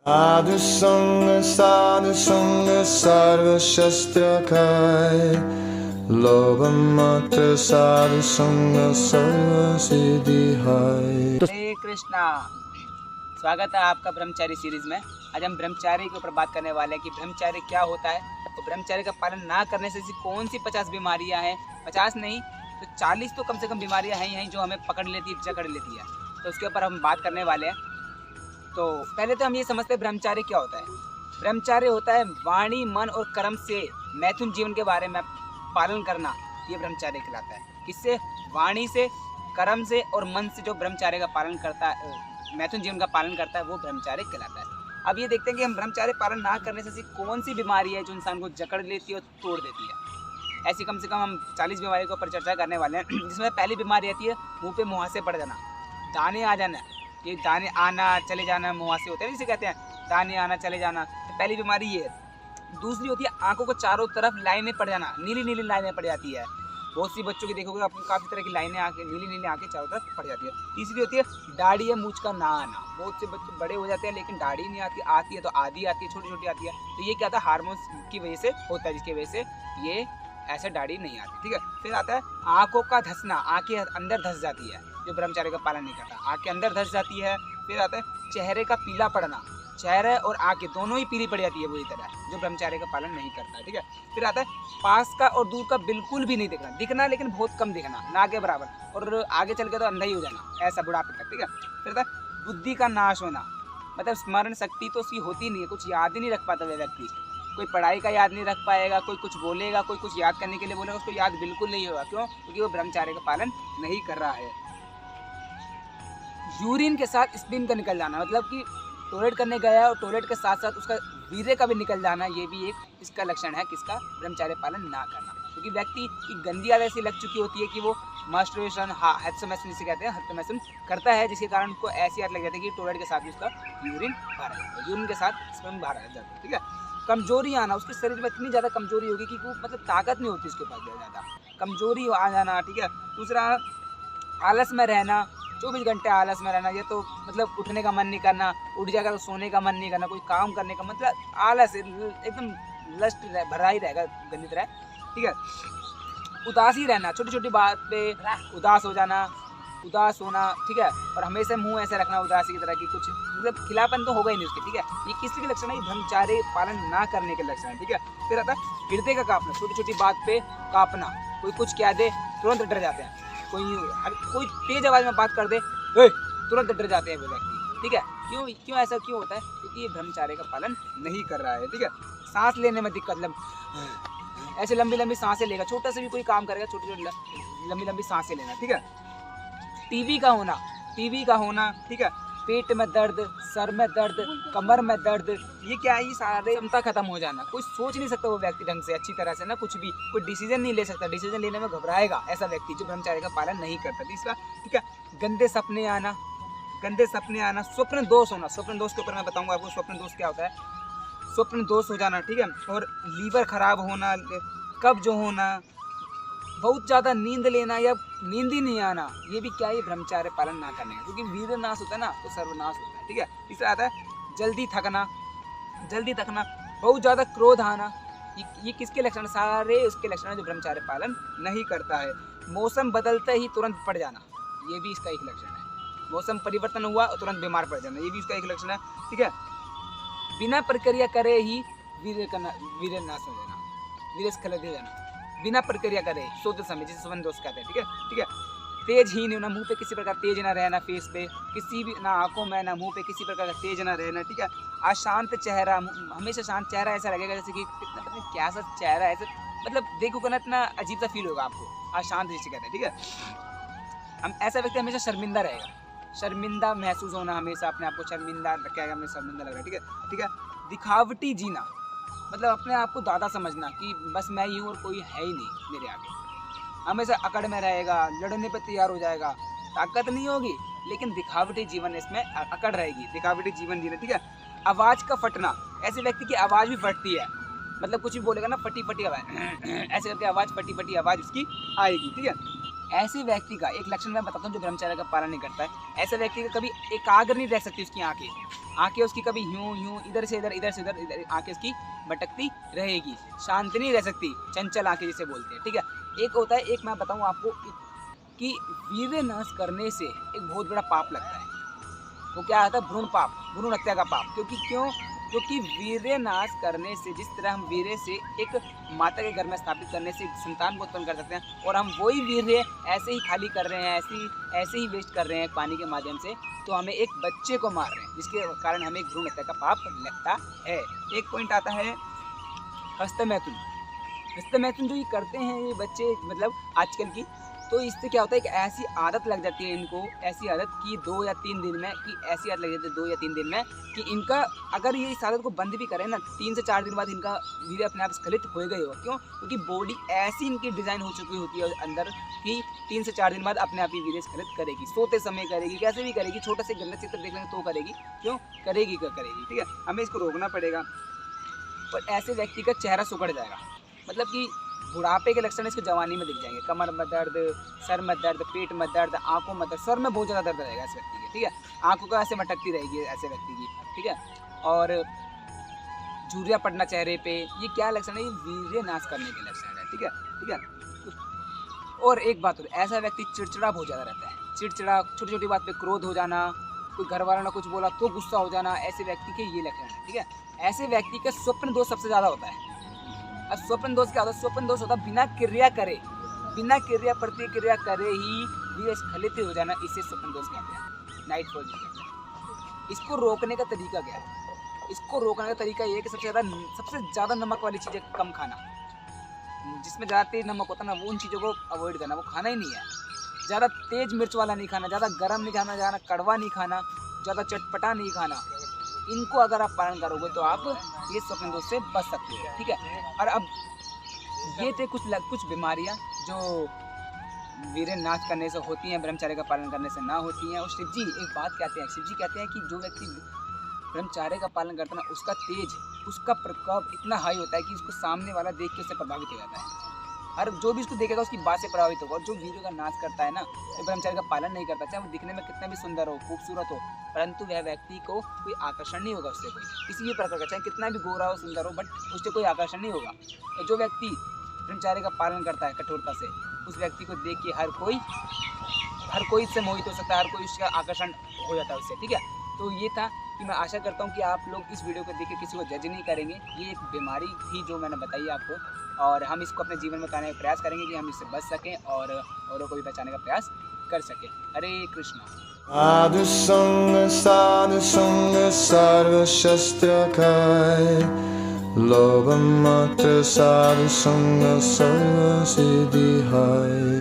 साधु संग सर्व शस्त्र खाए, लोभ मत साधु संग सर्व सिद्धि है। हरे कृष्णा। स्वागत है आपका ब्रह्मचारी सीरीज में। आज हम ब्रह्मचारी के ऊपर बात करने वाले हैं कि ब्रह्मचारी क्या होता है और ब्रह्मचारी का पालन ना करने से ऐसी कौन सी 50 बीमारियां हैं, 50 नहीं तो 40 तो कम से कम बीमारियां हैं जो हमें पकड़ लेती है, जकड़ लेती है। तो उसके ऊपर हम बात करने वाले हैं। तो पहले तो हम ये समझते हैं ब्रह्मचारी क्या होता है। ब्रह्मचारी होता है वाणी, मन और कर्म से मैथुन जीवन के बारे में पालन करना, ये ब्रह्मचारी कहलाता है। किससे? वाणी से, कर्म से और मन से जो ब्रह्मचारी का पालन करता है, मैथुन जीवन का पालन करता है, वो ब्रह्मचारी कहलाता है। अब ये देखते हैं कि हम ब्रह्मचारी पालन ना करने से ऐसी कौन सी बीमारी है जो इंसान को जकड़ लेती है और तोड़ देती है। ऐसी कम से कम हम 40 बीमारी के ऊपर चर्चा करने वाले हैं। जिसमें पहली बीमारी आती है मुंह पे मुहासे पड़ जाना, दाने आ जाना। ये दाने आना चले जाना मुहासे होते हैं, जिसे कहते हैं दाने आना चले जाना। तो पहली बीमारी ये है। दूसरी होती है आंखों को चारों तरफ लाइनें पड़ जाना, नीली नीली लाइनें पड़ जाती है। बहुत सी बच्चों की देखोगे आपको काफ़ी तरह की लाइनें आके नीली नीली आंखें चारों तरफ पड़ जाती है। तीसरी होती है दाढ़ी या मूंछ का ना आना। बहुत से बच्चे बड़े हो जाते हैं लेकिन दाढ़ी नहीं आती है तो आधी आती है, छोटी छोटी आती है। तो ये क्या था, हार्मोन्स की वजह से होता है, जिसकी वजह से ये ऐसे दाढ़ी नहीं आती। ठीक है। फिर आता है आंखों का धंसना, आंखें अंदर धंस जाती है, जो ब्रह्मचारी का पालन नहीं करता, आंखें अंदर धंस जाती है। फिर आता है चेहरे का पीला पड़ना, चेहरे और आंखें दोनों ही पीली पड़ जाती है बुरी तरह, जो ब्रह्मचारी का पालन नहीं करता है। ठीक है। फिर आता है पास का और दूर का बिल्कुल भी नहीं दिखना लेकिन बहुत कम दिखना, ना के बराबर, और आगे चल के तो अंधा ही हो जाना, ऐसा बुढ़ापे तक। ठीक है। फिर आता है बुद्धि का नाश होना, मतलब स्मरण शक्ति तो उसकी होती नहीं है, कुछ याद ही नहीं रख पाता वह व्यक्ति। कोई पढ़ाई का याद नहीं रख पाएगा, कोई कुछ बोलेगा, कोई कुछ याद करने के लिए बोलेगा, उसको याद बिल्कुल नहीं होगा। क्यों? क्योंकि वो ब्रह्मचारी का पालन नहीं कर रहा है। यूरिन के साथ स्पिन का निकल जाना, मतलब कि टॉयलेट करने गया और टॉयलेट के साथ साथ उसका वीर्य का भी निकल जाना, ये भी एक इसका लक्षण है किसका? ब्रह्मचारी पालन ना करना। क्योंकि व्यक्ति की गंदी आदत ऐसी लग चुकी होती है कि वो मास्टरबेशन, हस्तमैथुन जिसे कहते हैं, हस्तमैथुन करता है, जिसके कारण उसको ऐसी आदत लग जाती है कि टॉयलेट के साथ भी उसका यूरिन बाहर है, यूरिन के साथ स्पर्म बाहर आ जाता है। ठीक है। कमजोरी आना, उसके शरीर में इतनी ज़्यादा कमजोरी होगी कि वो मतलब ताकत नहीं होती उसके पास बहुत ज़्यादा, कमजोरी आ जाना। ठीक है। दूसरा आलस में रहना, 24 घंटे आलस में रहना, ये तो मतलब उठने का मन नहीं करना, उठ जाएगा तो सोने का मन नहीं करना, कोई काम करने का मतलब आलस एकदम लस्ट भरा ही रहेगा गंदी तरह। ठीक है। उदास ही रहना, छोटी छोटी बात पे उदास हो जाना, उदास होना। ठीक है। और हमेशा मुंह ऐसे रखना उदासी की तरह की, कुछ मतलब खिलापन तो होगा ही नहीं उसके। ठीक है। ये किसके लक्षण है? ब्रह्मचारी पालन ना करने के लक्षण है। ठीक है। फिर आता है हृदय का कांपना, छोटी छोटी बात पे कांपना, कोई कुछ कह दे तुरंत डर जाते हैं, कोई तेज आवाज में बात कर दे तुरंत डर जाते हैं वो व्यक्ति। ठीक है। क्यों ऐसा क्यों होता है? क्योंकि ये ब्रह्मचारी का पालन नहीं कर रहा है। ठीक है। सांस लेने में दिक्कत, ऐसे लंबी लंबी सांसें लेगा, छोटा सा भी कोई काम करेगा छोटी छोटी लंबी लंबी सांसें लेना। ठीक है। टीबी का होना। ठीक है। पेट में दर्द, सर में दर्द, कमर में दर्द, ये क्या है? ये सारे क्षमता खत्म हो जाना, कोई सोच नहीं सकता वो व्यक्ति ढंग से अच्छी तरह से ना, कुछ भी कोई डिसीजन नहीं ले सकता, डिसीजन लेने में घबराएगा ऐसा व्यक्ति जो ब्रह्मचारी का पालन नहीं करता। तीसरा, ठीक है, गंदे सपने आना, स्वप्न दोष होना। स्वप्न दोष के ऊपर मैं बताऊंगा आपको स्वप्न दोष क्या होता है। स्वप्न दोष हो जाना। ठीक है। और लीवर खराब होना, कब्ज होना, बहुत ज़्यादा नींद लेना या नींद ही नहीं आना, ये भी क्या है? ब्रह्मचारी पालन ना करने का, क्योंकि वीर्य नाश होता है ना तो सर्वनाश होता है। ठीक है। तीसरा आता है जल्दी थकना, बहुत ज़्यादा क्रोध आना, ये किसके लक्षण? सारे उसके लक्षण है जो ब्रह्मचारी पालन नहीं करता है। मौसम बदलते ही तुरंत पड़ जाना, ये भी इसका एक लक्षण है। मौसम परिवर्तन हुआ और तुरंत बीमार पड़ जाना, ये भी इसका एक लक्षण है। ठीक है। बिना प्रक्रिया करे ही वीर्य नाश हो जाना, वीर्य स्खलित हो जाना, बिना प्रक्रिया करे सोते समय, जिसे स्वप्न दोष कहते हैं। ठीक है। ठीक है। तेज ही नहीं होना, मुंह पे किसी प्रकार तेज ना रहना, फेस पे किसी भी ना, आंखों में ना मुंह पे किसी प्रकार का तेज ना रहना। ठीक है। अशांत चेहरा, हमेशा शांत चेहरा, ऐसा लगेगा जैसे कि कितना पता नहीं क्या सा चेहरा है, ऐसे मतलब देखोगे ना इतना अजीब सा फील होगा आपको, अशांत जिसे कहते हैं। ठीक है। हम ऐसा व्यक्ति हमेशा शर्मिंदा रहेगा, शर्मिंदा महसूस होना, हमेशा अपने आप को शर्मिंदा रखेगा, हमें शर्मिंदा लग रहा है। ठीक है। ठीक है। दिखावटी जीना, मतलब अपने आप को दादा समझना कि बस मैं ही हूँ और कोई है ही नहीं मेरे आगे, हमेशा अकड़ में रहेगा, लड़ने पर तैयार हो जाएगा, ताकत नहीं होगी लेकिन दिखावटी जीवन इसमें अकड़ रहेगी, दिखावटी जीवन जीना। ठीक है। आवाज़ का फटना, ऐसे व्यक्ति की आवाज़ भी फटती है, मतलब कुछ भी बोलेगा ना फटी फटी आवाज़ ऐसे करके आवाज़ फटी फटी आवाज़ उसकी आएगी। ठीक है। ऐसे व्यक्ति का एक लक्षण मैं बताता हूँ जो ब्रह्मचर्य का पालन नहीं करता है। ऐसे व्यक्ति का कभी एकाग्र नहीं रह सकती उसकी आंखें उसकी कभी यूं यूं इधर से इधर आंखें उसकी भटकती रहेगी, शांति नहीं रह सकती, चंचल आंखें जिसे बोलते हैं, ठीक है। एक होता है, एक मैं बताऊँ आपको कि वीर्य नाश करने से एक बहुत बड़ा पाप लगता है। वो क्या आता है? भ्रूण पाप, भ्रूण हत्या का पाप। क्योंकि वीर्य नाश करने से, जिस तरह हम वीर्य से एक माता के घर में स्थापित करने से संतान को उत्पन्न कर सकते हैं, और हम वही वीर्य ऐसे ही खाली कर रहे हैं, ऐसे ही वेस्ट कर रहे हैं पानी के माध्यम से, तो हमें एक बच्चे को मार रहे हैं, जिसके कारण हमें एक भ्रूण हत्या का पाप लगता है। एक पॉइंट आता है हस्तमैथुन। हस्तमैथुन जो ये करते हैं ये बच्चे, मतलब आजकल की, तो इससे क्या होता है, एक ऐसी आदत लग जाती है इनको, ऐसी आदत कि 2 या 3 दिन में, कि ऐसी आदत लग जाती है 2 या 3 दिन में कि इनका, अगर ये इस आदत को बंद भी करें ना, 3 से 4 दिन बाद इनका वीर्य अपने आप स्खलित हो गई होगा। क्यों? क्योंकि बॉडी ऐसी इनकी डिज़ाइन हो चुकी होती है अंदर कि 3 से 4 दिन बाद अपने आप ही वीर्य स्खलित करेगी, सोते समय करेगी, कैसे भी करेगी, छोटे से गंदा चित्र देख लेंगे तो करेगी। क्यों करेगी? ठीक है, हमें इसको रोकना पड़ेगा। पर ऐसे व्यक्ति का चेहरा सुकड़ जाएगा, मतलब कि बुढ़ापे के लक्षण इसको जवानी में दिख जाएंगे। कमर में दर्द, सर में दर्द, पेट में दर्द, आंखों में दर्द, सर में बहुत ज़्यादा दर्द रहेगा इस व्यक्ति के, ठीक है। आंखों का ऐसे मटकती रहेगी ऐसे व्यक्ति की, ठीक है। और झुर्रियाँ पड़ना चेहरे पे, ये क्या लक्षण है? ये वीर्य नाश करने के लक्षण है, ठीक है। और एक बात और, ऐसा व्यक्ति चिड़चिड़ा बहुत ज़्यादा रहता है, चिड़चिड़ा, छोटी छोटी बात पे क्रोध हो जाना, कोई घर वाला ने कुछ बोला तो गुस्सा हो जाना, ऐसे व्यक्ति के ये लक्षण है, ठीक है। ऐसे व्यक्ति का स्वप्न दोष सबसे ज़्यादा होता है। अब स्वप्न दोष क्या होता है? स्वप्न दोष होता है बिना क्रिया करे, बिना क्रिया प्रतिक्रिया करे ही वीर्य स्खलित हो जाना, इसे स्वप्न दोष कहते हैं, नाइट फॉल कहते हैं। इसको रोकने का तरीका क्या है? इसको रोकने का तरीका ये है कि सबसे ज़्यादा नमक वाली चीज़ें कम खाना, जिसमें ज़्यादा तेज नमक होता है ना, वो उन चीज़ों को अवॉइड करना, वो खाना ही नहीं है। ज़्यादा तेज मिर्च वाला नहीं खाना, ज़्यादा गर्म नहीं खाना, ज़्यादा कड़वा नहीं खाना, ज़्यादा चटपटा नहीं खाना। इनको अगर आप पालन करोगे तो आप ये स्वप्न दोष से बच सकते हो, ठीक है। और अब ये थे कुछ बीमारियां जो वीर्य नाश करने से होती हैं, ब्रह्मचर्य का पालन करने से ना होती हैं। और शिव जी एक बात कहते हैं, शिव जी कहते हैं कि जो व्यक्ति ब्रह्मचर्य का पालन करता है ना, उसका तेज, उसका प्रकोप इतना हाई होता है कि उसको सामने वाला देख के उससे प्रभावित हो जाता है। और जो भी उसको देखेगा उसकी बात से प्रभावित होगा। और जो वीर्य का नाश करता है ना, जो ब्रह्मचर्य का पालन नहीं करता, चाहे वो दिखने में कितना भी सुंदर हो, खूबसूरत हो, परंतु वह व्यक्ति को कोई आकर्षण नहीं होगा उससे, कोई किसी भी प्रकार का, चाहे कितना भी गोरा हो, सुंदर हो, बट उससे कोई आकर्षण नहीं होगा। और जो व्यक्ति ब्रह्मचर्य का पालन करता है कठोरता से, उस व्यक्ति को देख के हर कोई इससे मोहित हो सकता है, हर कोई उसका आकर्षण हो जाता है उससे, ठीक है। तो ये था कि मैं आशा करता हूँ कि आप लोग इस वीडियो को देख के किसी को जज नहीं करेंगे। ये एक बीमारी थी जो मैंने बताई आपको, और हम इसको अपने जीवन में करने का प्रयास करेंगे कि हम इससे बच सकें और औरों को भी बचाने का प्रयास कर सकें। हरे कृष्णा। साधु संग सर्व शस्त्र खाए, लोभ मत साधु संग सर्व सिद्धि है।